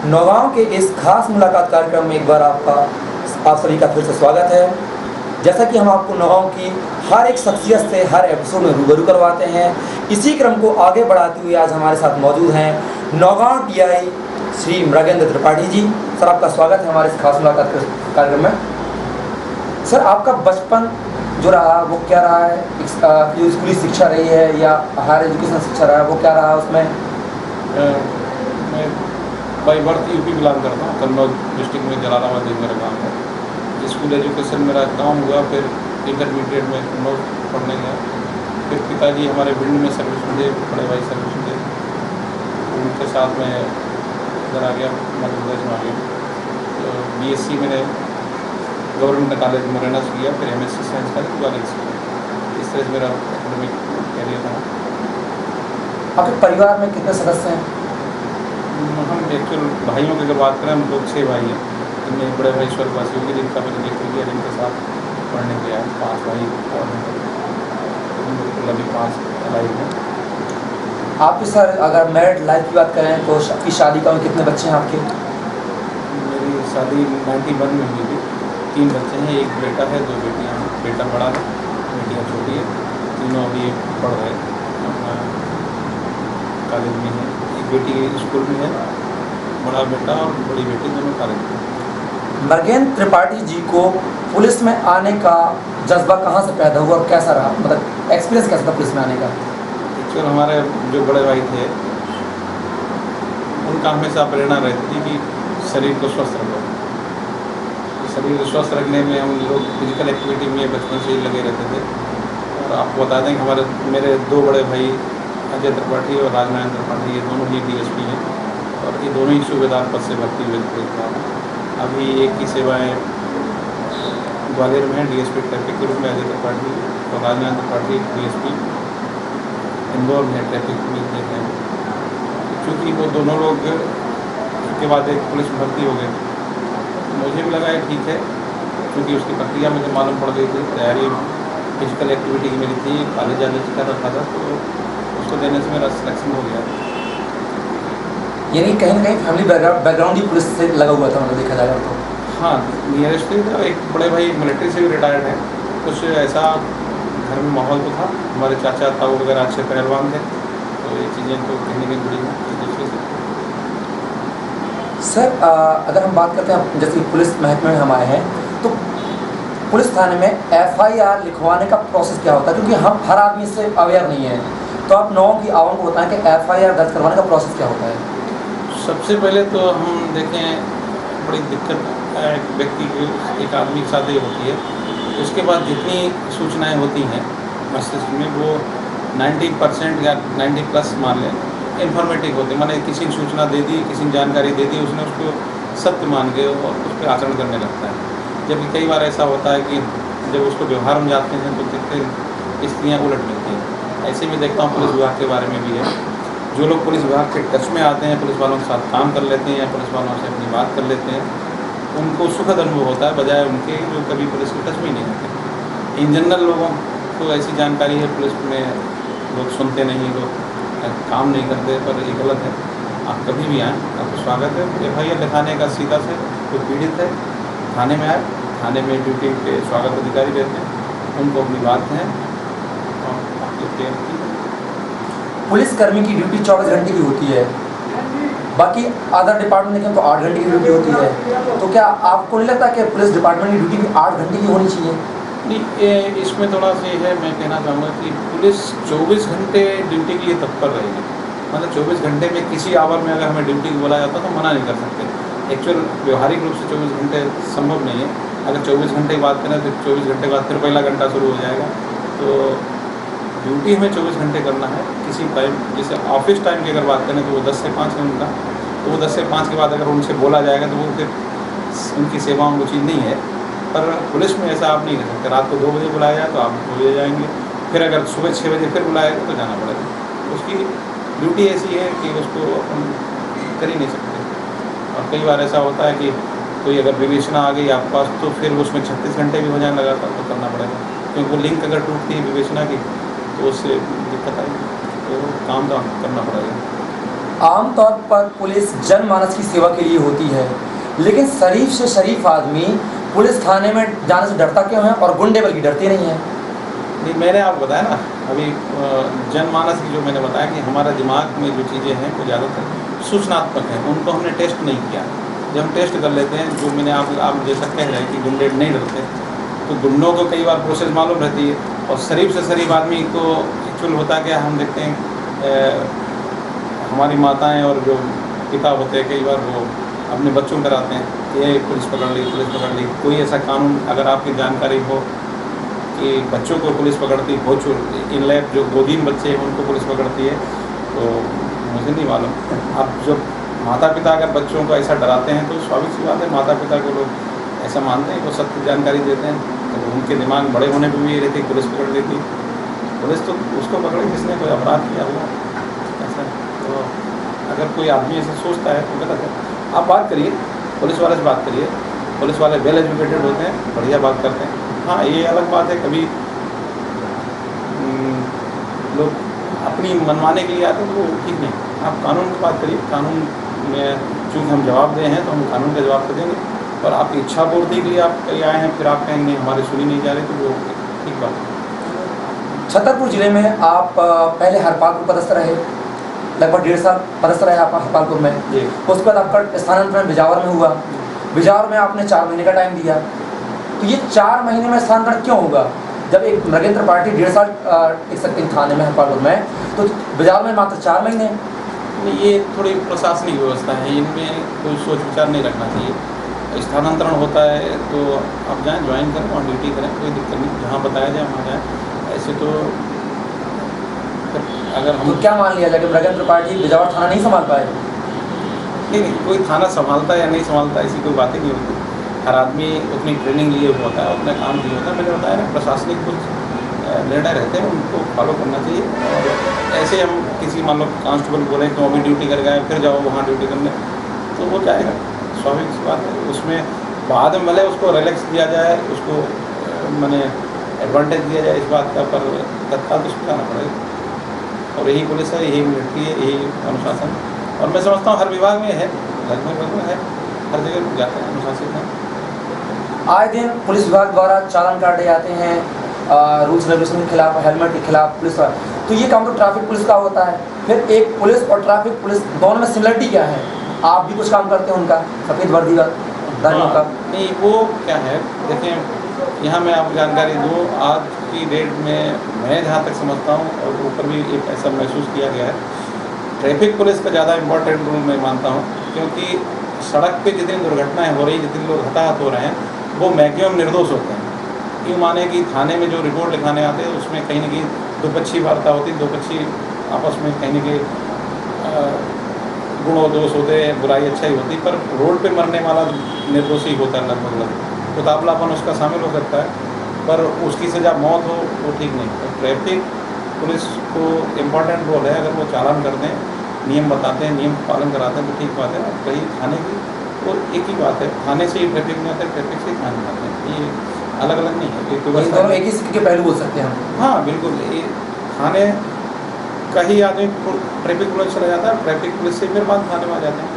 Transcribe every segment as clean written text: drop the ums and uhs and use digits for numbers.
नौगांव के इस खास मुलाकात कार्यक्रम में एक बार आप सभी का फिर से स्वागत है। जैसा कि हम आपको नौगांव की हर एक शख्सियत से हर एपिसोड में रूबरू करवाते हैं, इसी क्रम को आगे बढ़ाते हुए आज हमारे साथ मौजूद हैं नौगांव टीआई श्री मृगेंद्र त्रिपाठी जी। सर, आपका स्वागत है हमारे इस खास मुलाकात कार्यक्रम में। सर, आपका बचपन जो रहा वो क्या रहा है? जो स्कूली शिक्षा रही है या हायर एजुकेशन शिक्षा रहा है वो क्या रहा उसमें? मैं बाई बर्थ यूपी बिलोंग करता हूँ। कन्नौज डिस्ट्रिक्ट में जलालाबाद एक मेरा गाँव है। स्कूल एजुकेशन मेरा गाँव हुआ, फिर इंटरमीडिएट में कन्नौज पढ़ने गया। फिर पिताजी हमारे भिंड में सर्विस में थे, बड़े भाई सर्विस में थे, उनके साथ में इधर आ गया, मध्य प्रदेश में आ गया। तो BSc मैंने गवर्नमेंट कॉलेज मुरैना से किया, फिर MSc साइंस कॉलेज ग्वालियर से किया। इस तरह से मेरा एकेडमिक कैरियर था। आपके परिवार में कितने सदस्य हैं? हम एक्चुअल भाइयों की अगर बात करें, हम लोग 6 भाई हैं। इनमें बड़े भाई स्वर्गवासी होंगे, जिनका मैंने जिक्र किया, जिनके साथ पढ़ने गया है। 5 भाई और बिल्कुल अभी 5 लाइफ हैं। आपके सर अगर मैरिड लाइफ की बात करें तो आपकी शादी का कितने बच्चे हैं आपके? मेरी शादी 91 में हुई थी। 3 बच्चे हैं, एक बेटा है, 2 बेटियाँ हैं। बेटा बड़ा है, बेटियाँ छोटी है। तीनों अभी पढ़ रहे अपना कॉलेज में है। एक बेटी स्कूल में है, बड़ा बेटा और बड़ी बेटी दोनों कॉलेज में। मृगेंद्र त्रिपाठी जी को पुलिस में आने का जज्बा कहाँ से पैदा हुआ और कैसा रहा, मतलब एक्सपीरियंस कैसा था पुलिस में आने का? एक्चुअल हमारे जो बड़े भाई थे, उनका हमेशा प्रेरणा रहती थी कि शरीर को स्वस्थ रखो। शरीर को स्वस्थ रखने में हम लोग फिजिकल एक्टिविटी में बचपन से ही लगे रहते थे। और आपको बता दें कि मेरे 2 बड़े भाई अजय त्रिपाठी और राजनारायण त्रिपाठी, ये दोनों ही DSP हैं और ये दोनों ही सूबेदार पद से भर्ती हुए थे। अभी एक की सेवाएं ग्वालियर में है, DSP ट्रैफिक के रूप में अजय त्रिपाठी, और राजनारायण त्रिपाठी DSP इंदौर में ट्रैफिक पुलिस देते हैं। क्योंकि वो दोनों लोग के बाद एक पुलिस में भर्ती हो गए, मुझे भी लगा ठीक है, क्योंकि उसकी प्रक्रिया मुझे मालूम पड़ गई थी। तैयारी फिजिकल एक्टिविटी की मेरी थी, कॉलेज जाने से कर रखा था, तो उसको देने से मेरा सिलेक्शन हो गया। यानी कहीं ना कहीं फैमिली बैकग्राउंड ही पुलिस से लगा हुआ था, मतलब देखा जाएगा तो। हाँ, नियरेस्ट था। एक बड़े भाई मिलिट्री से भी रिटायर्ड हैं। कुछ ऐसा घर में माहौल तो था, हमारे चाचा ताऊ वगैरह अच्छे पहलवान थे, तो ये चीज़ें तो कहीं ना कहीं जुड़ी हैं एक दूसरे से। सर, अगर हम बात करते हैं जैसे पुलिस महकमे में हम आए हैं, तो पुलिस थाने में FIR लिखवाने का प्रोसेस क्या होता है? क्योंकि हम हर आदमी इससे अवेयर नहीं है, तो आप नौगांव की आवाम को बताएं कि FIR दर्ज करवाने का प्रोसेस क्या होता है? सबसे पहले तो हम देखें, बड़ी दिक्कत एक व्यक्ति की, एक आदमी के साथ ही होती है। उसके बाद जितनी सूचनाएं होती हैं मस्तिष्क में, वो 90% या 90+ मान लें इन्फॉर्मेटिव होते हैं। मैंने किसी ने सूचना दे दी, किसी ने जानकारी दे दी, उसने उसको सत्य मान के और उस पर आचरण करने लगता है। जबकि कई बार ऐसा होता है कि जब उसको व्यवहार में जाते हैं तो कितने स्थितियाँ उलट मिलती हैं। ऐसे में देखता हूँ पुलिस विभाग के बारे में भी है। जो लोग पुलिस विभाग के टच में आते हैं, पुलिस वालों के साथ काम कर लेते हैं या पुलिस वालों से अपनी बात कर लेते हैं, उनको सुखद अनुभव होता है, बजाय उनके जो कभी पुलिस के टच में ही नहीं होते। इन जनरल लोगों को ऐसी जानकारी है पुलिस में, लोग सुनते नहीं, लोग काम नहीं करते, पर ये गलत है। आप कभी भी आएँ, आपको स्वागत है। FIR लिखाने का सीधा से जो पीड़ित है थाने में आए, थाने में ड्यूटी पे स्वागत अधिकारी रहते हैं, उनको अपनी बात है और आपको क्लियर की। पुलिसकर्मी की ड्यूटी 24 घंटे की होती है, बाकी अदर डिपार्टमेंट देखें तो 8 घंटे की ड्यूटी होती है। तो क्या आपको नहीं लगता कि पुलिस डिपार्टमेंट की ड्यूटी भी 8 घंटे की होनी चाहिए? नहीं, इसमें थोड़ा सा है, मैं कहना चाहूँगा कि पुलिस 24 घंटे ड्यूटी के लिए तत्पर रहेगी। मतलब 24 घंटे में किसी आवर में अगर हमें ड्यूटी बोला जाता तो मना नहीं कर सकते। एक्चुअल व्यवहारिक रूप से 24 घंटे संभव नहीं है। अगर 24 घंटे की बात करें तो 24 घंटे बाद फिर पहला घंटा शुरू हो जाएगा। तो ड्यूटी हमें 24 घंटे करना है। किसी टाइम, जैसे ऑफिस टाइम की अगर बात करें तो वो 10 से 5 है उनका, तो वो 10 से 5 के बाद अगर उनसे बोला जाएगा तो वो फिर उनकी सेवाओं को चीज़ नहीं है। पर पुलिस में ऐसा आप नहीं कर सकते। रात को 2 बजे बुलाया जाए तो आप 2 बजे जाएंगे, फिर अगर सुबह 6 बजे फिर बुलाएगा तो जाना पड़ेगा। उसकी ड्यूटी ऐसी है कि उसको अपन कर ही नहीं सकते। और कई बार ऐसा होता है कि कोई अगर विवेचना आ गई आपके पास तो फिर उसमें 36 घंटे भी हो जाने लगा तो करना पड़ेगा, क्योंकि वो लिंक अगर टूटती है विवेचना की तो उससे दिक्कत आएगी, तो काम तो करना पड़ेगा। आमतौर पर पुलिस जनमानस की सेवा के लिए होती है, लेकिन शरीफ से शरीफ आदमी पुलिस थाने में जाने से डरता क्यों है और गुंडे बल्कि डरते नहीं हैं? नहीं, मैंने आपको बताया ना अभी जनमानस की जो मैंने बताया कि हमारा दिमाग में जो चीज़ें हैं वो ज़्यादातर सूचनात्मक हैं, उनको हमने टेस्ट नहीं किया। जब हम टेस्ट कर लेते हैं, जो मैंने आप जैसा कह रहे हैं कि गुंडे नहीं डरते, तो गुंडों को कई बार प्रोसेस मालूम रहती है और शरीफ से शरीफ आदमी को एक्चुअल होता क्या हम देखते हैं हमारी माताएं और जो पिता होते हैं कई बार वो अपने बच्चों को कराते हैं कि ये पुलिस पकड़ ली। कोई ऐसा कानून अगर आपकी जानकारी हो कि बच्चों को पुलिस पकड़ती हो, इन लैब जो गोदीन बच्चे हैं उनको पुलिस पकड़ती है, तो मुझे नहीं मालूम। अब जब माता पिता अगर बच्चों को ऐसा डराते हैं तो स्वाभाविक सी बात है माता पिता को लोग ऐसा मानते हैं, वो सत्य जानकारी देते हैं, तो उनके दिमाग बड़े होने पर भी ये रहती पुलिस पकड़ लेती। पुलिस तो उसको पकड़े जिसने कोई अपराध किया हुआ ऐसा। तो अगर कोई आदमी ऐसा सोचता है तो गलत है। आप बात करिए, पुलिस वाले से बात करिए, पुलिस वाले वेल एजुकेटेड होते हैं, बढ़िया बात करते हैं। हाँ, ये अलग बात है कभी लोग अपनी मनमाने के लिए आते हैं तो वो ठीक नहीं। आप कानून की बात करिए, कानून में चूँकि हम जवाब दे हैं तो हम कानून का जवाब तो देंगे, और आपकी इच्छा पूर्ति के लिए आप कहीं आए हैं फिर आप कहेंगे हमारी सुनी नहीं जा रही, तो वो ठीक बात है। छतरपुर जिले में आप पहले हरपालपुर पदस्थ रहे, लगभग 1.5 साल पदस्थ रहे आप हरपालपुर में। उसके बाद आपका स्थानांतरण बिजावर में हुआ। बिजावर में आपने 4 महीने का टाइम दिया, तो ये 4 महीने में स्थानांतरण क्यों होगा? जब एक नरेंद्र पार्टी 1.5 साल टिक सकती है थाने में हरपालपुर में, तो बिजावर में मात्र 4 महीने। ये थोड़ी प्रशासनिक व्यवस्था है, इनमें कोई सोच विचार नहीं रखना चाहिए। स्थानांतरण होता है तो आप जाएँ, ज्वाइन करें, वहाँ ड्यूटी करें, कोई दिक्कत नहीं, जहाँ बताया जाए वहाँ जाएँ। ऐसे तो अगर हम तो क्या मान लिया जाए कि नरेंद्र पार्टी बिजावर थाना नहीं संभाल पाए? नहीं, कोई थाना संभालता है या नहीं संभालता ऐसी कोई बात ही नहीं होती। हर आदमी अपनी ट्रेनिंग लिए होता है, अपना काम लिए होता है। मैंने बताया ना, प्रशासनिक कुछ निर्णय रहते हैं उनको फॉलो करना चाहिए। और ऐसे हम किसी मान लो कांस्टेबल बोलें तो अभी ड्यूटी कर गए फिर जाओ वहाँ ड्यूटी करने, तो वो जाएगा, स्वाभाविक सी बात है। उसमें बाद में भले उसको रिलैक्स दिया जाए, उसको मैंने एडवांटेज दिया जाए इस बात का, पर तत्काल तो उसको जाना पड़ेगा। और यही पुलिस है, यही मिलिट्री है, यही अनुशासन, और मैं समझता हूँ हर विभाग में है, लगभग है, हर जगह जाते हैं, अनुशासित हैं। आए दिन पुलिस विभाग द्वारा चालान काटे जाते हैं रूल्स रेगुलेशन के खिलाफ, हेलमेट के खिलाफ पुलिस, तो ये काम तो ट्रैफिक पुलिस का होता है। फिर एक पुलिस और ट्रैफिक पुलिस दोनों में सिमिलरिटी क्या है? आप भी कुछ काम करते हैं उनका, सफ़ेद वर्दी का? नहीं, वो क्या है, देखें यहाँ मैं आपको जानकारी दूँ, आज की डेट में मैं जहाँ तक समझता हूँ और ऊपर भी एक ऐसा महसूस किया गया है, ट्रैफिक पुलिस का ज़्यादा इम्पोर्टेंट रोल मैं मानता हूँ, क्योंकि सड़क पे जितनी दुर्घटनाएं हो रही, जितने लोग हताहत हो रहे हैं, वो मैक्सिमम निर्दोष होते हैं। यूँ माने कि थाने में जो रिपोर्ट लिखाने आते हैं उसमें कहीं न कहीं दोपक्षी वार्ता होती है, दोपक्षी आपस में कहीं न कहीं गुण और दोष होते हैं, बुराई अच्छाई होती, पर रोड पे मरने वाला निर्दोषी होता है लगभग। मुकाबलापन उसका शामिल हो सकता है, पर उसकी सजा मौत हो वो ठीक नहीं। तो ट्रैफिक पुलिस को इम्पॉर्टेंट रोल है, अगर वो चालान करते हैं, नियम बताते हैं, नियम पालन कराते हैं तो ठीक बात है। कहीं थाने की तो एक ही बात है, थाने से ही ट्रैफिक में आते हैं, ट्रैफिक से ही थाने में आते हैं, ये अलग अलग नहीं है। दोनों एक ही सिक्के के पहलू बोल सकते हैं हम। हाँ बिल्कुल, ये थाने का ही आदमी ट्रैफिक पुलिस चला जाता है, ट्रैफिक पुलिस से फिर बाद थाने में आ जाते हैं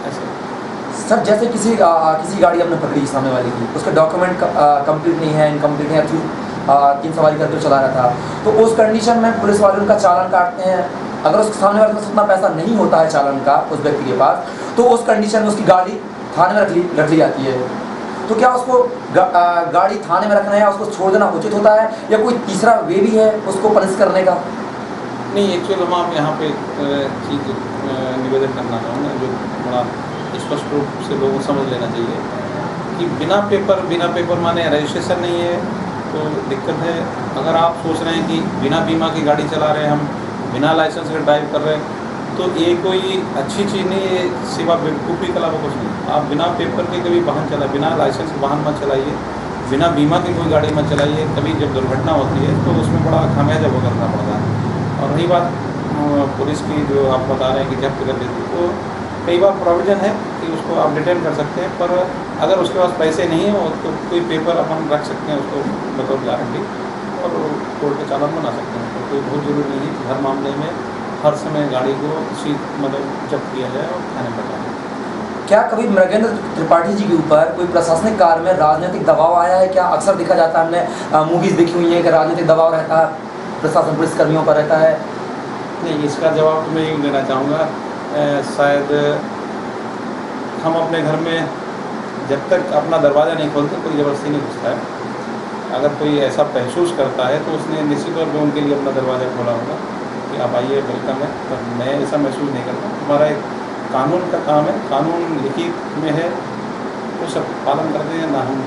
ऐसे। सर जैसे किसी गाड़ी आपने पकड़ी सामने वाले की, उसके डॉक्यूमेंट कंप्लीट नहीं है, इनकम्प्लीट है, 3 सवारी करके चला रहा था, तो उस कंडीशन में पुलिस वाले उनका चालान काटते हैं। अगर उसके सामने वाले के पास उतना पैसा नहीं होता है चालान का उस व्यक्ति के पास, तो उस कंडीशन में उसकी गाड़ी थाने में रख ली जाती है। तो क्या उसको गाड़ी थाने में रखना है या उसको छोड़ देना उचित होता है, या कोई तीसरा वे भी है उसको पनिश करने का? नहीं, एक्चुअल हम आप यहाँ पे चीज़ निवेदन करना चाहूँगा जो बड़ा स्पष्ट रूप से लोगों को समझ लेना चाहिए कि बिना पेपर माने रजिस्ट्रेशन नहीं है तो दिक्कत है। अगर आप सोच रहे हैं कि बिना बीमा की गाड़ी चला रहे हैं, हम बिना लाइसेंस के ड्राइव कर रहे हैं, तो ये कोई अच्छी चीज़ नहीं है, सिवा बेवकूफ़ी के अलावा कुछ नहीं। आप बिना पेपर के कभी वाहन चलाए, बिना लाइसेंस के वाहन मत चलाइए, बिना बीमा की कोई गाड़ी मत चलाइए। कभी जब दुर्घटना होती है तो उसमें बड़ा खामियाजा भुगतना पड़ता है। और रही बात पुलिस की जो आप बता रहे हैं कि जब्त कर देती, तो कई बार प्रोविज़न है कि उसको आप डिटेन कर सकते हैं, पर अगर उसके पास पैसे नहीं है तो कोई पेपर अपन रख सकते हैं उसको बतौर गारंटी और कोर्ट का चालान बना सकते हैं। तो कोई बहुत ज़रूरी नहीं है कि हर मामले में हर समय गाड़ी को मतलब जब्त किया जाए और थाने पर जाए। क्या कभी मृगेंद्र त्रिपाठी जी के ऊपर कोई प्रशासनिक कार्य में राजनीतिक दबाव आया है? क्या अक्सर देखा जाता है, हमने मूवीज़ देखी हुई हैं कि राजनीतिक दबाव रहता है, प्रशासन पुलिसकर्मियों पर रहता है? नहीं, इसका जवाब तो मैं यूँ देना चाहूँगा, शायद हम अपने घर में जब तक अपना दरवाज़ा नहीं खोलते कोई ज़बरदस्ती नहीं घुसता है। अगर कोई ऐसा महसूस करता है तो उसने निश्चित तौर पर उनके लिए अपना दरवाज़ा खोला होगा कि आप आइए, वेलकम है। पर मैं ऐसा महसूस नहीं करता। हमारा एक कानून का काम है, कानून लिखित में है, वो सब पालन करते हैं ना। हम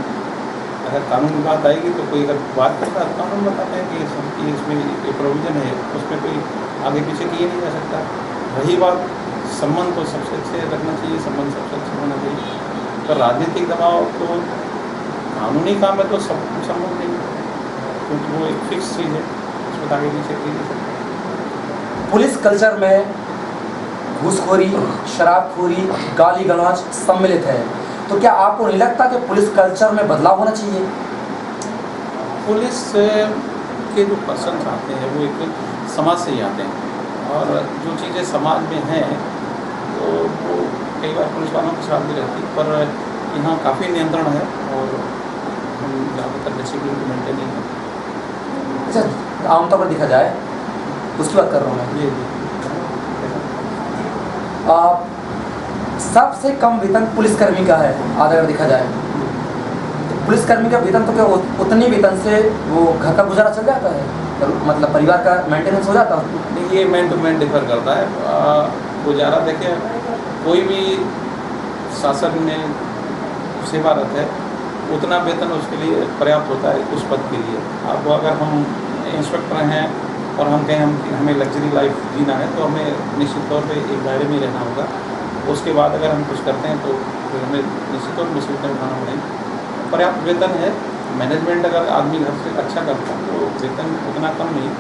अगर कानून की बात आएगी तो कोई अगर बात करता है तो कानून बताते हैं कि इसमें ये प्रोविज़न है, उसमें कोई आगे पीछे किए नहीं जा सकता। रही बात संबंध, तो सबसे अच्छे रखना चाहिए, संबंध सबसे अच्छा होना चाहिए। पर राजनीतिक दबाव तो कानूनी काम है तो सब संभव नहीं, क्योंकि वो एक फिक्स चीज़ है, उसमें आगे पीछे की नहीं सकता। पुलिस कल्चर में घूसखोरी, शराबखोरी, गाली गलौज सम्मिलित है, तो क्या आपको नहीं लगता कि पुलिस कल्चर में बदलाव होना चाहिए? पुलिस के जो पर्सन आते हैं वो एक समाज से ही आते हैं, और जो चीज़ें समाज में हैं तो वो कई बार पुलिस वालों के साथ भी रहती है। पर यहाँ काफ़ी नियंत्रण है और हम ज़्यादातर डिसिप्लिन को मेंटेन नहीं है। अच्छा, आमतौर पर देखा जाए, उसकी बात कर रहा हूँ मैं। जी। सबसे कम वेतन पुलिसकर्मी का है, अगर देखा जाए तो पुलिसकर्मी का वेतन तो क्या उतनी वेतन से वो घर का गुजारा चल जाता है, मतलब परिवार का मेंटेनेंस हो जाता है? नहीं, ये मैन टू मैन डिफर करता है। गुजारा देखिए, कोई भी शासन में सेवारत है उतना वेतन उसके लिए पर्याप्त होता है उस पद के लिए। अब अगर हम इंस्पेक्टर हैं और हम कहें हमें लग्जरी लाइफ जीना है तो हमें निश्चित तौर पे एक दायरे में रहना होगा। उसके बाद अगर हम कुछ करते हैं तो फिर हमें निश्चित तौर पर मुसीबतें उठाना पड़ेगी। पर्याप्त वेतन है। मैनेजमेंट अगर आदमी घर से अच्छा करता है तो वेतन उतना कम नहीं,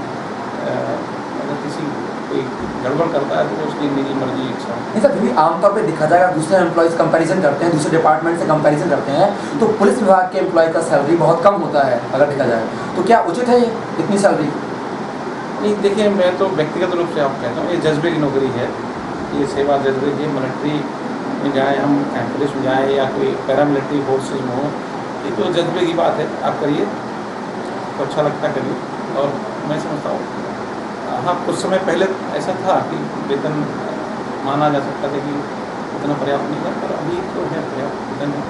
अगर किसी कोई गड़बड़ करता है तो उसकी निजी मर्जी इच्छा। नहीं सर, फिर भी आमतौर पे देखा जाएगा, दूसरे एम्प्लॉयज़ कंपैरिजन करते हैं, दूसरे डिपार्टमेंट से कंपैरिजन करते हैं, तो पुलिस विभाग के एम्प्लॉय का सैलरी बहुत कम होता है अगर देखा जाए, तो क्या उचित है ये इतनी सैलरी? नहीं, देखिए, मैं तो व्यक्तिगत रूप से आपको कहता हूँ, ये जज्बे की नौकरी है, ये सेवा जज्बे की। मिलिट्री में जाएँ हम, पुलिस में जाएँ या कोई पैरामिलिट्री फोर्सेज में हो, ये तो जज्बे की बात है। आप करिए तो अच्छा लगता है, करिए। और मैं समझता हूँ हाँ, कुछ समय पहले ऐसा था कि वेतन माना जा सकता था कि उतना पर्याप्त नहीं था, पर अभी तो है पर्याप्त वेतन है।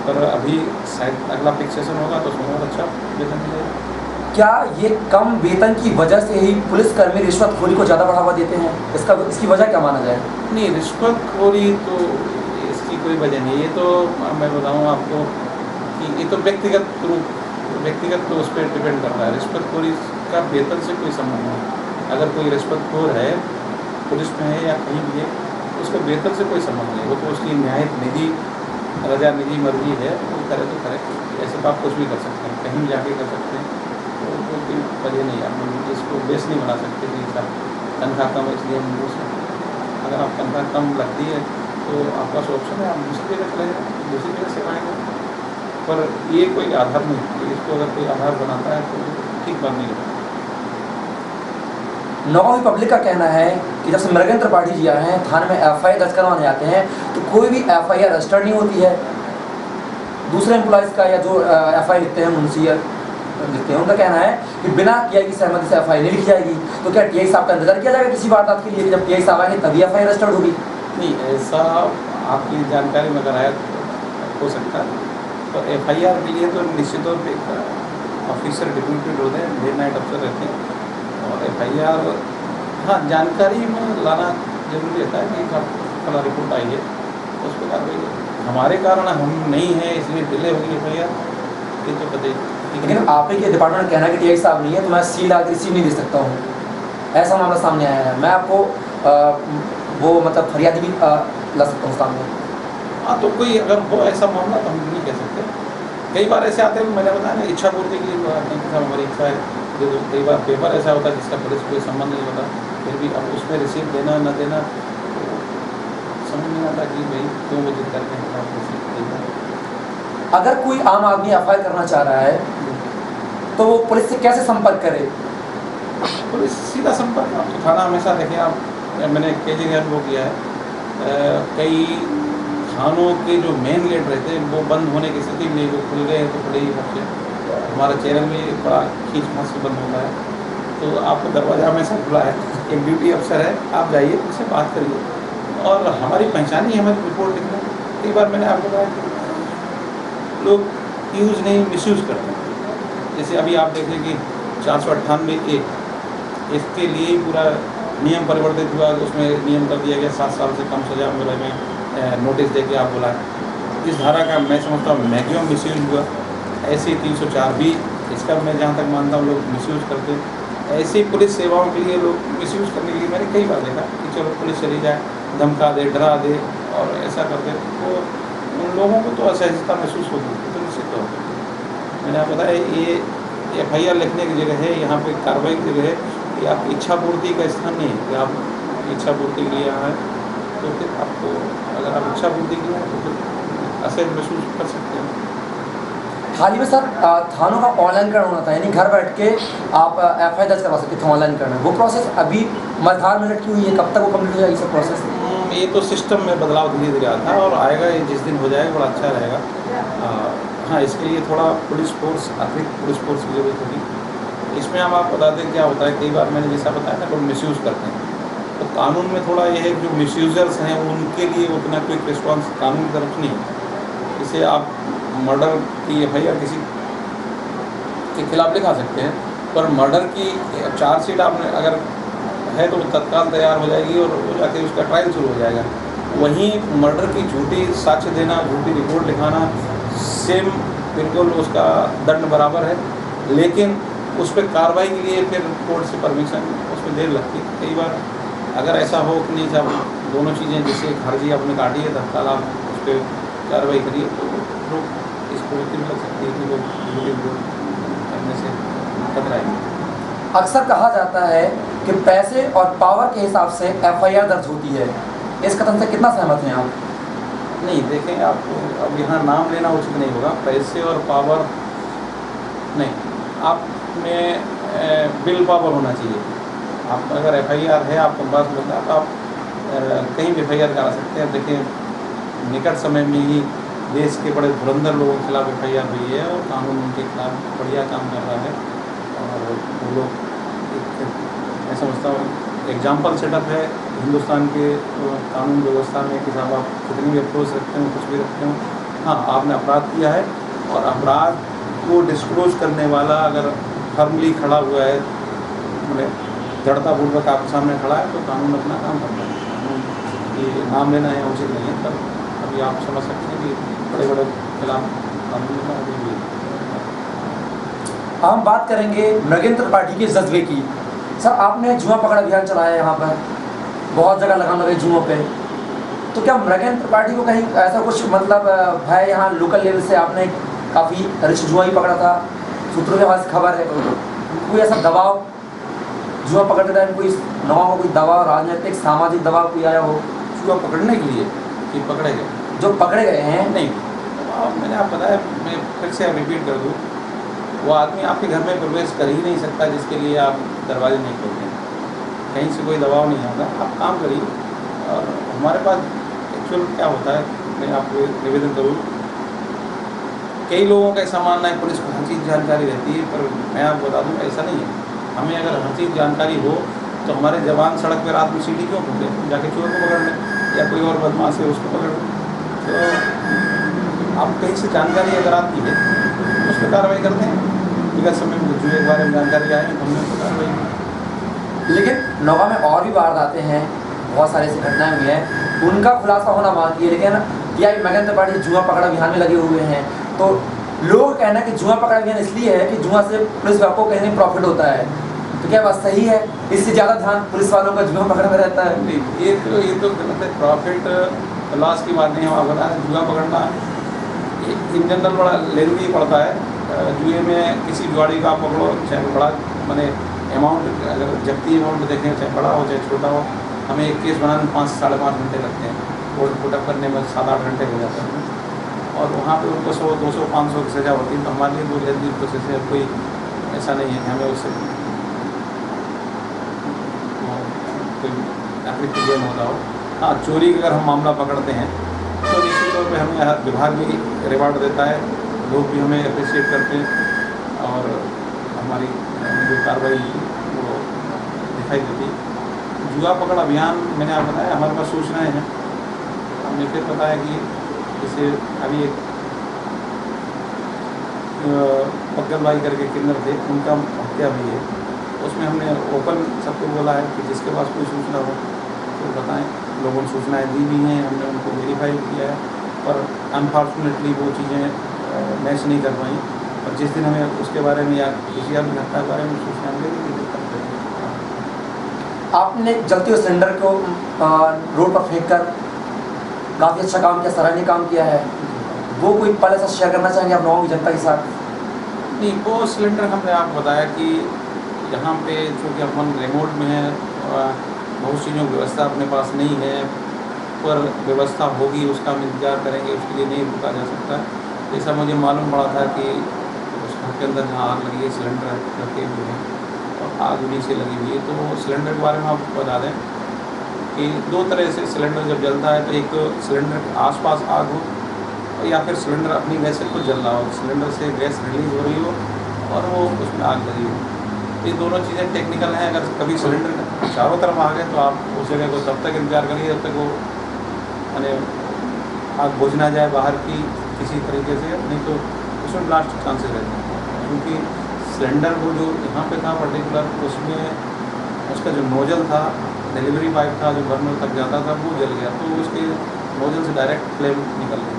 पर अभी शायद अगला फिक्सेशन होगा तो उसमें बहुत अच्छा वेतन मिलेगा। क्या ये कम वेतन की वजह से ही पुलिसकर्मी रिश्वतखोरी को ज़्यादा बढ़ावा देते हैं? इसकी वजह क्या माना जाए? नहीं, रिश्वतखोरी तो इसकी कोई वजह नहीं है। ये तो मैं बताऊँ आपको कि ये तो व्यक्तिगत तो उस पर डिपेंड करता है। रिश्वतखोरी का वेतन से कोई संबंध नहीं। अगर कोई रिश्वतखोर है, पुलिस में है या कहीं भी है, तो उसका वेतन से कोई संबंध नहीं। वो तो उसकी न्यायिक निजी रजा निजी मर्जी है, वो करे तो करे। ऐसे तो आप कुछ भी कर सकते हैं, कहीं भी जाके कर सकते हैं, तो कोई वजह नहीं है। आप इसको बेस नहीं बना सकते कि सर तनख्वाह कम है इसलिए हम दूसरे। अगर आप तनख्वाह कम लगती है तो आपका ऑप्शन है, आप दूसरी जगह चले जाए, दूसरी जगह सेवाएँ करें। पर ये कोई आधार नहीं है। इसको अगर कोई आधार बनाता है तो ठीक बात नहीं है। नौगांव पब्लिक का कहना है कि जब से मृगेंद्र त्रिपाठी जी आए हैं, थाने में एफआईआर दर्ज करवाने आते हैं तो कोई भी एफआईआर रजिस्टर्ड नहीं होती है। दूसरे एम्प्लॉयज़ का या जो एफआईआर लिखते हैं, मुंशी लिखते हैं, उनका कहना है कि बिना टीआई की सहमति से एफआईआर नहीं लिखी जाएगी। तो क्या टीआई साहब का इंतजार किया जाएगा किसी वारदात के लिए कि जब टीआई साहब आएंगे तभी एफआईआर रजिस्टर्ड होगी? नहीं, ऐसा आपकी जानकारी में अगर आया हो सकता है। तो एफआईआर के लिए तो निश्चित तौर पर एक ऑफिसर डिप्यूटेड होते हैं, डे नाइट अफसर रहते हैं। और एफआईआर हाँ, जानकारी में लाना जरूरी रहता है कि फला रिपोर्ट आई है उस पर कार्रवाई। हमारे कारण हम नहीं हैं इसलिए डिले होगी एफआईआर, ये तो पता ही। लेकिन आप ही के डिपार्टमेंट कहना है कि टीआई साहब नहीं है तो मैं सील आकर रिसीव नहीं दे सकता हूँ, ऐसा मामला सामने आया है। मैं आपको वो मतलब फरियाद भी ला सकता हूँ सामने। हाँ, तो कोई अगर हो ऐसा मामला तो हम नहीं कह सकते। कई बार ऐसे आते हैं, मैंने बताया ना, इच्छा पूर्ति के लिए आते हैं कि साहब हमारी इच्छा है। जो कई बार पेपर ऐसा होता है जिसका पुलिस कोई संबंध नहीं होता, फिर भी अब उसमें रिसीव देना न देना तो समझ नहीं आता कि भाई क्यों वो जिद करते हैं आप रिसीव देना। अगर कोई आम आदमी एफआईआर करना चाह रहा है तो वो पुलिस से कैसे संपर्क करे? पुलिस सीधा संपर्क, आप तो थाना हमेशा देखें आप, मैंने कई जगह अनुभव किया है, कई थानों के जो मेन गेट रहते हैं वो बंद होने की स्थिति में नहीं, वो खुल गए हैं तो खुले ही बच्चे, हमारा चैनल में बड़ा खींच खांच से बंद होता है, तो आपको दरवाज़ा हमेशा खुला है, एक ड्यूटी अफसर है, आप जाइए उनसे बात करिए, और हमारी पहचान ही हमें रिपोर्ट लिखना। कई बार मैंने आपको कहा कि लोग यूज़ नहीं मिसयूज़ करते हैं, जैसे अभी आप देखें कि 498 इसके लिए ही पूरा नियम परिवर्तित हुआ, उसमें नियम कर दिया गया 7 साल से कम सजा मेरे में नोटिस देके आप बुलाएं। इस धारा का मैं समझता हूँ मैक्सिमम मिसयूज हुआ। ऐसे 304 भी, इसका मैं जहाँ तक मानता हूँ लोग मिसयूज करते हैं। ऐसे ही पुलिस सेवाओं के लिए लोग मिसयूज करने के लिए मैंने कई बार देखा कि चलो पुलिस चली जाए, धमका दे, डरा दे और ऐसा कर दे, तो उन लोगों को तो असहजता महसूस होती है, तो निश्चित तौर पर मैंने आपको बताया ये FIR लिखने की जगह है, यहाँ पे कार्रवाई की जगह है, कि आप इच्छा पूर्ति का स्थान नहीं है कि आप इच्छा पूर्ति के लिए यहाँ है, तो फिर आपको अगर आप इच्छा पूर्ति के लिए हैं तो फिर असहज महसूस कर सकते हैं। हाल ही में सर थानों का ऑनलाइनकरण होना था, यानी घर बैठ के आप FIR दर्ज करवा सकते थे ऑनलाइनकरण, वो प्रोसेस अभी मझधार में लटकी हुई है, कब तक वो कम्प्लीट हो जाएगी सर प्रोसेस? ये तो सिस्टम में बदलाव धीरे धीरे आता है और आएगा, ये जिस दिन हो जाएगा बड़ा अच्छा रहेगा। हाँ, इसके लिए थोड़ा पुलिस फोर्स, अतिरिक्त पुलिस फोर्स की जरूरत होगी। इसमें हम आप बता दें क्या होता है, कई बार मैंने जैसा बताया ना लोग मिसयूज़ करते हैं, तो कानून में थोड़ा ये है जो मिसयूजर्स हैं उनके लिए उतना क्विक रिस्पॉन्स कानून की तरफ नहीं है। इसे आप मर्डर की FIR किसी के खिलाफ लिखा सकते हैं, पर मर्डर की चार्जशीट आपने अगर है तो तत्काल तैयार हो जाएगी और वो जाके उसका ट्रायल शुरू हो जाएगा। वहीं मर्डर की झूठी साक्ष्य देना, झूठी रिपोर्ट लिखाना, सेम बिल्कुल उसका दंड बराबर है, लेकिन उस पर कार्रवाई के लिए फिर कोर्ट से परमिशन उसमें देर लगती है। कई बार अगर ऐसा हो कि नहीं साहब दोनों चीज़ें जैसे खारिजी आपने काटी है तत्काल आप उस पर कार्रवाई करिए, तो लोग इस प्रवृत्ति में लग सकती है कि लोग झूठी रिपोर्ट करने से कतराएंगे। अक्सर कहा जाता है कि पैसे और पावर के हिसाब से FIR दर्ज होती है, इस कथन से कितना सहमत हैं आप? नहीं, देखें आप अब यहाँ नाम लेना उचित नहीं होगा, पैसे और पावर नहीं, आप में बिल पावर होना चाहिए। आप अगर FIR है आपके पास होता है तो आप कहीं भी FIR करा सकते हैं। देखें निकट समय में ही देश के बड़े धुरंधर लोगों के खिलाफ FIR हुई है और कानून उनके खिलाफ बढ़िया काम कर रहा है, और वो लोग मैं समझता हूँ एग्जाम्पल सेटअप है हिंदुस्तान के कानून व्यवस्था में कि साहब आप कितनी भी अप्रोच रखते हो, कुछ भी रखते हो, हाँ आपने अपराध किया है और अपराध को डिस्क्लोज करने वाला अगर फर्मली खड़ा हुआ है, मतलब दृढ़तापूर्वक आपके सामने खड़ा है, तो कानून अपना काम करता है। कानून ये नाम लेना है उचित नहीं है, पर अभी आप समझ सकते हैं कि बड़े बड़े खिलाफ कानून में अभी भी। हम बात करेंगे नगेंद्र त्रिपाठी के जज्बे की। सर आपने जुआ पकड़ अभियान चलाया यहाँ पर, बहुत जगह लगाम लगे जुओं पे, तो क्या नगेंद्र त्रिपाठी को कहीं ऐसा कुछ मतलब है यहाँ लोकल लेवल से आपने काफ़ी रिच जुआ ही पकड़ा था, सूत्रों के पास खबर है, कोई ऐसा दबाव जुआ पकड़ते टाइम कोई नवा कोई दबाव, राजनीतिक सामाजिक दबाव कोई आया हो जुआ पकड़ने के लिए कि पकड़े गए? जो पकड़े गए हैं? नहीं, मैंने आप बताया, मैं फिर से रिपीट कर दूँ, वो आदमी आपके घर में प्रवेश कर ही नहीं सकता जिसके लिए आप दरवाजे नहीं खोलते हैं। कहीं से कोई दबाव नहीं आता, आप काम करिए। और हमारे पास एक्चुअल क्या होता है, मैं आपको निवेदन करूँ, कई लोगों का ऐसा मानना है पुलिस को हर चीज़ जानकारी रहती है, पर मैं आपको बता दूँ ऐसा नहीं है। हमें अगर हर चीज़ जानकारी हो तो हमारे जवान सड़क पर रात में सीढ़ी क्यों ठोके, जाके चोर को पकड़ लें या कोई और बदमाश है उसको पकड़ लें। तो आप कहीं से जानकारी अगर आती है उस पर कार्रवाई करते हैं। विगत समय में जुए के बारे में जानकारी आई है तो हमने उस पर कार्रवाई की। लेकिन नौका में और भी वारदातें हैं, बहुत सारी ऐसी घटनाएं हुई हैं, उनका खुलासा होना बाकी है। लेकिन टीआई नगेंद्र त्रिपाठी जुआ पकड़ अभियान में लगे हुए हैं, तो लोग कहना है कि जुआ पकड़ अभियान इसलिए है कि जुआ से पुलिस विभाग को कहीं प्रॉफिट होता है, तो क्या बात सही है? इससे ज़्यादा ध्यान पुलिस वालों का जुआ पकड़ में रहता है? नहीं, ये तो गलत है। प्रॉफिट लॉस की बात नहीं है। आप बताएं जुआ पकड़ना इन जनरल बड़ा लेंदी पड़ता है। जुए में किसी जुआड़ी का आप पकड़ो, चाहे बड़ा मैंने अमाउंट अगर जब्ती अमाउंट देखें, चाहे बड़ा हो चाहे छोटा हो, हमें एक केस बनाने में 5 से 5.5 घंटे लगते हैं, कोर्ट पुटअप करने में 7-8 घंटे हो जाते हैं, और वहाँ पे उनको 100, 200, 500 की सज़ा होती है। तो हमारे लिए वो लेंदी प्रोसेस है, कोई ऐसा नहीं है कि हमें उससे अतिरिक्त गेम होता हो। हाँ, चोरी का अगर हम मामला पकड़ते हैं तो निश्चित तौर पे हमें विभाग भी रिवार्ड देता है, लोग भी हमें अप्रिशिएट करते हैं और हमारी जो कार्रवाई वो दिखाई देती है। जुआ पकड़ अभियान मैंने आपको बताया, हमारे पास सूचनाएँ हैं। हमने फिर बताया कि जैसे अभी एक पक्कल भाई करके किन्नर थे, उनका हत्या हुई है, उसमें हमने ओपन सबको बोला है कि जिसके पास कोई सूचना हो तो बताएं। लोगों ने सूचनाएँ दी भी हैं, हमने उनको वेरीफाई किया है, पर अनफॉर्चुनेटली वो चीज़ें मैच नहीं कर पाई। और जिस दिन हमें उसके बारे में या किसी अन्य घटना के बारे में सूचना मिलेगी तो आपने जलते हुए सिलेंडर को रोड पर फेंक कर काफ़ी अच्छा काम किया, सराहनीय काम किया है। वो कोई पल ऐसा शेयर करना चाहेंगे आप लोगों की जनता के साथ? नहीं, वो सिलेंडर हमने आपको बताया कि यहाँ पे चूँकि अपन रिमोट में है, बहुत चीज़ों की व्यवस्था अपने पास नहीं है, पर व्यवस्था होगी उसका हम इंतजार करेंगे, उसके लिए नहीं रुका जा सकता। जैसा मुझे मालूम पड़ा था कि उस घर के अंदर जहाँ आग लगी है, सिलेंडर रखे हुए हैं और आग उन्हीं से लगी हुई है। तो सिलेंडर के बारे में आपको बता दें कि दो तरह से सिलेंडर जब जलता है तो एक तो सिलेंडर के आसपास आग हो या फिर सिलेंडर अपनी गैस से खुद जल रहा हो, सिलेंडर से गैस रिलीज हो रही हो और वो उसमें आग लगी हो। ये दोनों चीज़ें टेक्निकल हैं। अगर कभी सिलेंडर चारों तरफ आ गए तो आप उस जगह को तब तक इंतजार करिए जब तक वो यानी आग बुझ ना जाए बाहर की किसी तरीके से, नहीं तो उसमें ब्लास्ट के चांसेस रहते हैं। क्योंकि सिलेंडर वो जो यहाँ पे था पर्टिकुलर, उसमें उसका जो नोजल था, डिलीवरी पाइप था जो बर्नर तक जाता था, वो जल गया, तो उसके नोजल से डायरेक्ट फ्लेम निकल गई।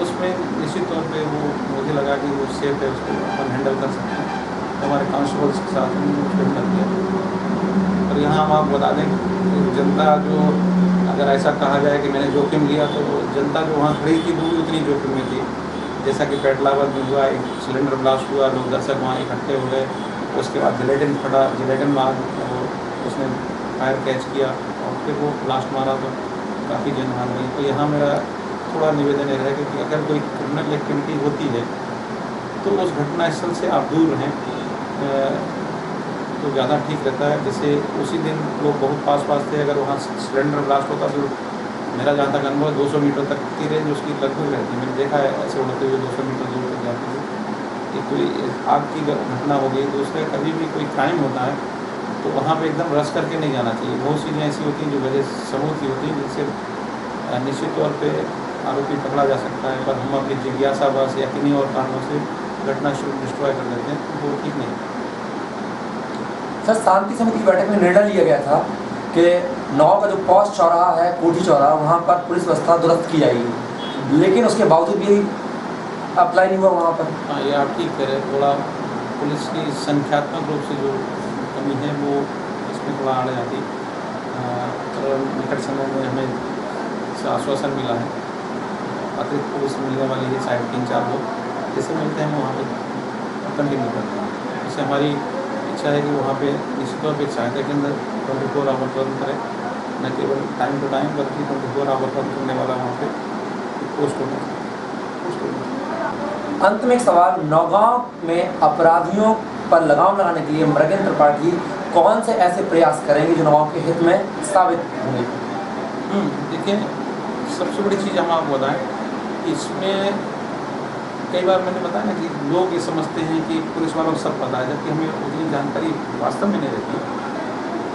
उसमें निश्चित तौर पे वो मुझे लगा कि वो सेफ है, उसको अपन हैंडल कर सकते हैं, तो हमारे कांस्टेबल्स के साथ हमने उसको हैंडल किया। और यहाँ हम आपको बता दें कि जनता जो, अगर ऐसा कहा जाए कि मैंने जोखिम लिया, तो जनता जो वहाँ खड़ी थी वो भी उतनी जोखिम में थी। जैसा कि पेटलाबाद में हुआ, एक सिलेंडर ब्लास्ट हुआ, लोग दर्शक वहाँ इकट्ठे हो गए, उसके बाद जिलेटिन फटा, जिलेटिन में आग उसने फायर कैच किया और फिर वो ब्लास्ट मारा तो काफ़ी जनहानि हुई। तो यहाँ मेरा थोड़ा निवेदन है कि अगर कोई क्रिमिनल एक्टिविटी होती है तो उस घटना स्थल से आप दूर रहें तो ज़्यादा ठीक रहता है। जैसे उसी दिन लोग बहुत पास थे, अगर वहाँ सिलेंडर ब्लास्ट होता तो मेरा जहाँ तक अनुभव 200 मीटर तक की रेंज उसकी लगभग रहती है। मैंने देखा है ऐसे उड़ते हुए 200 मीटर दूर तक जाते हुए। कि कोई आग की घटना हो गई तो उसमें कभी भी कोई क्राइम होता है तो वहाँ पे एकदम रश करके नहीं जाना चाहिए। बहुत सी चीज़ें ऐसी होती हैं जो वजह सबूत की होती हैं जिनसे निश्चित तौर पे आरोपी पकड़ा जा सकता है, पर हम अपनी जिज्ञासा बस या किन्हीं और कारणों से घटना शुरू डिस्ट्रॉय कर देते हैं, तो वो ठीक नहीं। सर, शांति समिति की बैठक में निर्णय लिया गया था कि 9 का जो पॉस्ट चौराहा है, कोठी चौराहा, वहाँ पर पुलिस व्यवस्था दुरुस्त की जाएगी, लेकिन उसके बावजूद भी अप्लाई नहीं हुआ वहाँ पर। हाँ, ये आप ठीक कह रहे हैं। थोड़ा पुलिस की संख्यात्मक रूप से जो कमी है वो इसमें थोड़ा आड़ जाती। और निकट समय में हमें आश्वासन मिला है, अतिरिक्त पुलिस मिलने वाली है, शायद 3-4 लोग जैसे मिलते हैं वहाँ पे कंटिन्यू करते हैं। इससे हमारी इच्छा है कि वहाँ पे निश्चित तौर पर सहायता केंद्र 24 आवर बंद करें, न केवल टाइम टू टाइम बल्कि 24 आवर बंद करने वाला वहाँ पे पोस्ट होना। अंत में एक सवाल, नौगांव में अपराधियों पर लगाम लगाने के लिए मृगेंद्र त्रिपाठी कौन से ऐसे प्रयास करेंगे जो नौगांव के हित में साबित होंगे? देखिए, सबसे बड़ी चीज़ हम आपको बताएं, इसमें कई बार मैंने बताया ना कि लोग ये समझते हैं कि पुलिस वालों को सब पता है, जबकि हमें उतनी जानकारी वास्तव में नहीं रहती।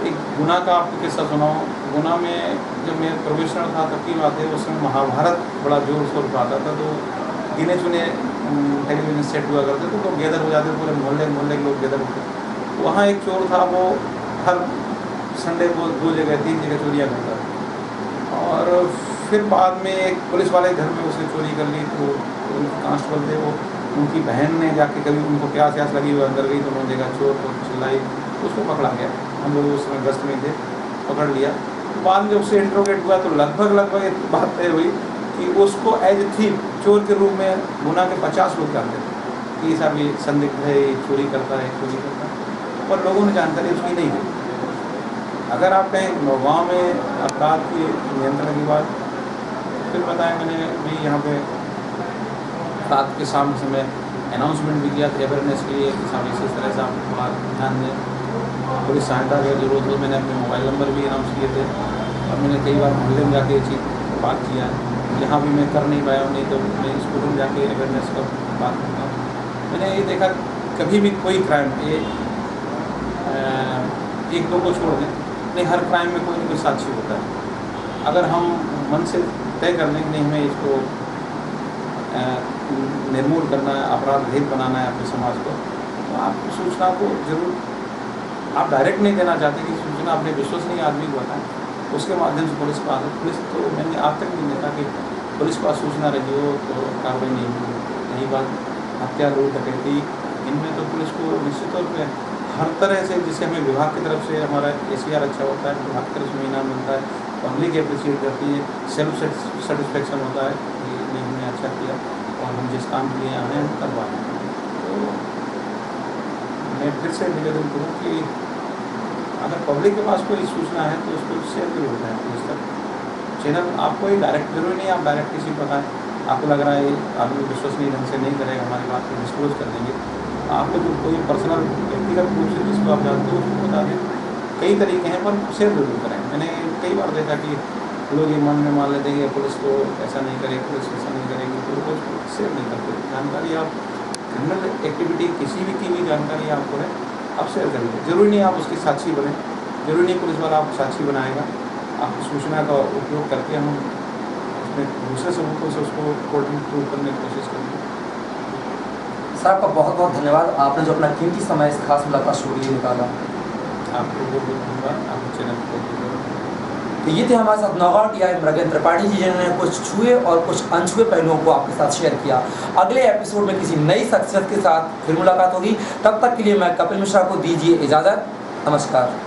एक गुना का आपको किस्सा सुनाऊँ। गुना में जब मैं प्रोफेशनल था तब की बात है, उस समय महाभारत बड़ा जोर शोर पर आता था, तो गिने चुने टेलीविजन सेट हुआ करते थे, तो गैदर हो जाते, पूरे मोहल्ले के लोग गैदर होते। तो वहाँ एक चोर था, वो हर संडे को 2 जगह 3 जगह चोरियाँ करता था। और फिर बाद में एक पुलिस वाले घर में उसने चोरी कर ली, तो कांस्टेबल थे वो, उनकी बहन ने जाके कभी उनको प्यास लगी, वो अंदर गई तो उन्होंने देखा चोर, तो चिल्लाई, उसको पकड़ा गया। हम लोग उस समय गश्त में थे, पकड़ लिया। तो बाद में जब उससे इंट्रोगेट हुआ तो लगभग एक बात तय हुई कि उसको एज थीप, चोर के रूप में गुना के 50 लोग जानते थे कि ऐसा भी संदिग्ध है, चोरी करता है। और लोगों ने जानकारी उसकी नहीं दी। अगर आप कहें नौगांव में अपराध की नियंत्रण की बात, फिर बताएं, मैंने भी यहाँ पे रात के शाम समय अनाउंसमेंट भी किया था अवेयरनेस के लिए कि साहब इस तरह से आप थोड़ा ध्यान दें। पुलिस सहायता की जरूरत हो, मैंने अपने मोबाइल नंबर भी अनाउंस किए थे और मैंने कई बार मोहल्ले में जाके ये चीज़ बात किया है। यहाँ भी मैं कर नहीं पाया हूँ, नहीं तो मैं स्कूलों में जाके अवेयरनेस का बात करता हूँ। मैंने ये देखा कभी भी कोई क्राइम ये एक दो को छोड़ दें, नहीं हर क्राइम में कोई ना कोई साक्षी होता है। अगर हम मन से तय कर लें कि नहीं हमें इसको निर्मूल करना है, अपराध रहित बनाना है अपने समाज को, तो आप सूचना को जरूर, आप डायरेक्ट नहीं देना चाहते कि सूचना अपने विश्वसनीय आदमी को बताएं, उसके माध्यम से पुलिस पास। पुलिस तो मैंने आज तक नहीं देखा कि पुलिस पास सूचना रही हो तो कार्रवाई नहीं हुई। यही बात हत्या, लूट, डकैती, इनमें तो पुलिस को निश्चित तौर पर हर तरह से, जिससे हमें विभाग की तरफ से हमारा ACR अच्छा होता है, विभाग की तरफ से इनाम मिलता है, पब्लिक अप्रिशिएट करती है, सेल्फ सेटिस्फेक्शन होता है कि नहीं हमने अच्छा किया और हम जिस काम के लिए आए हैं करवाएँ। तो मैं फिर से निवेदन करूँ कि अगर पब्लिक के पास कोई सूचना है तो उसको शेयर जरूर करें पुलिस तक। चैनल आपको ही डायरेक्ट जरूरी नहीं आप डायरेक्ट किसी को बताएं, आपको लग रहा है ये आदमी विश्वसनीय ढंग से नहीं करेगा, हमारी बात को डिस्क्लोज कर देंगे, आपको जो कोई पर्सनल व्यक्तिगत रूप से जिसको आप जानते हो उसको बता दें। कई तरीके हैं पर शेयर जरूर करें। मैंने कई बार देखा कि लोग ये मन में मान लेते हैं कि पुलिस को ऐसा नहीं करेगी, पुलिस ऐसा नहीं करेगी, तो वो शेयर नहीं करते। जानकारी आप क्रिमिनल एक्टिविटी किसी भी की भी जानकारी आपको है, आप शेयर करिए। जरूरी नहीं आप उसकी साक्षी बने, जरूरी नहीं पुलिस वाला आपको साक्षी बनाएगा। आपकी सूचना का उपयोग करके हम उसमें दूसरे सबूतों से उसको कोर्ट में प्रूव करने की कोशिश करेंगे। सर आपका बहुत बहुत धन्यवाद, आपने जो अपना कीमती समय इस खास मुलाकात शुरू के लिए निकाला। आपको बहुत बहुत धन्यवाद, आपके चैनल को। तो ये थे हमारे साथ नौगांव DI मृगेंद्र त्रिपाठी जी, जिन्होंने कुछ छुए और कुछ अनछुए पहलुओं को आपके साथ शेयर किया। अगले एपिसोड में किसी नई शख्सियत के साथ फिर मुलाकात होगी। तब तक के लिए मैं कपिल मिश्रा को दीजिए इजाज़त। नमस्कार।